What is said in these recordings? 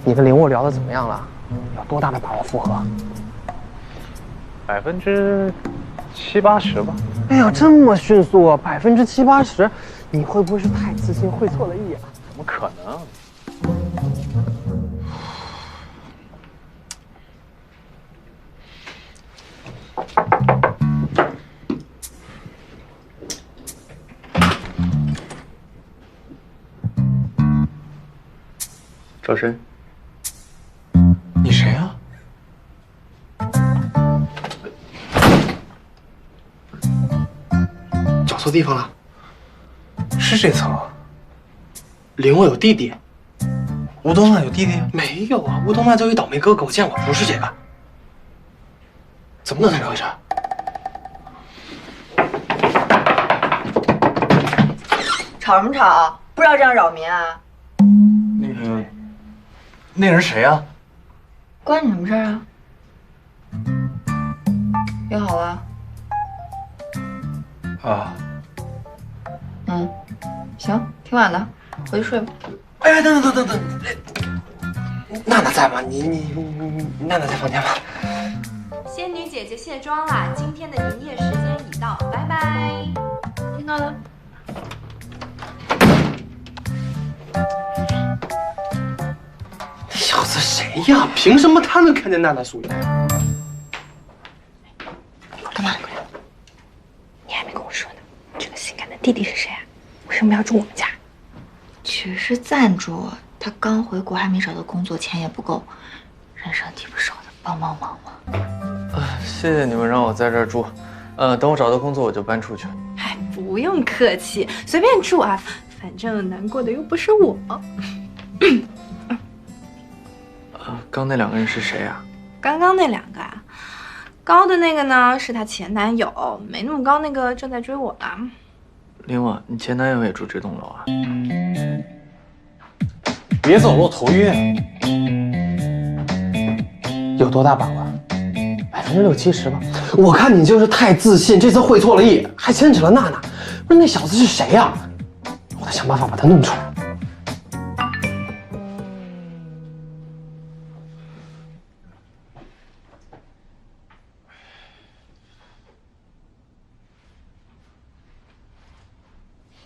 你跟林沃聊的怎么样了？有多大的把握复合？70%、80%吧。哎呀，这么迅速啊，70%、80%，你会不会是太自信，会错了意啊？怎么可能？周深，你谁啊？找错地方了，是这层。林沃有弟弟。吴东娜有弟弟？没有啊，吴东娜就一倒霉哥哥，我见过，不是这个。怎么回事？吵什么吵？不知道这样扰民啊？那人谁啊？关你什么事啊？约好了？啊。嗯，行，挺晚的，回去睡吧。哎呀，等，娜娜在吗？娜娜在房间吗？仙女姐姐卸妆啦，今天的营业时间已到，拜拜。听到了。那小子谁呀？凭什么他能看见娜娜素颜？干嘛？你还没跟我说呢，这个性感的弟弟是谁啊？为什么要住我们家？只是赞助，他刚回国，还没找到工作，钱也不够，人生地不熟的，帮帮忙嘛。谢谢你们让我在这儿住，等我找到工作我就搬出去。哎，不用客气，随便住啊，反正难过的又不是我。刚那两个人是谁啊？刚刚那两个啊，高的那个呢是她前男友，没那么高那个正在追我呢。林沃，你前男友也住这栋楼啊？别走漏头晕。有多大把握？60%、70%吧。我看你就是太自信，这次会错了意，还牵扯了娜娜。不是那小子是谁呀？我得想办法把他弄出来。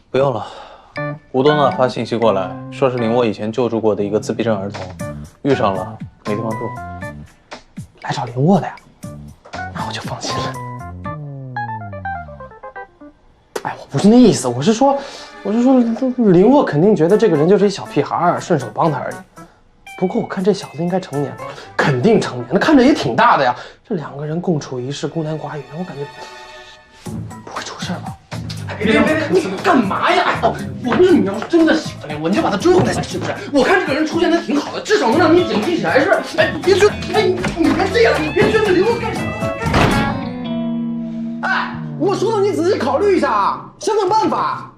不用了，吴东娜发信息过来，说是林沃以前救助过的一个自闭症儿童，遇上了没地方住，来找林沃的呀，那我就放心了。哎，我不是那意思，我是说，林沃肯定觉得这个人就是一小屁孩，顺手帮他而已。不过我看这小子应该成年了，肯定成年，那看着也挺大的呀。这两个人共处一室，孤男寡女，我感觉不会出事吧？别，你干嘛呀？哎，我不是你要是真的喜欢林沃，你就把他追回来，是不是？我看这个人出现的挺好的，至少能让你警惕起来，是不是？哎，你别追，哎，你别这样，你别追着林沃干什么？哎，我说了，你仔细考虑一下啊，想想办法。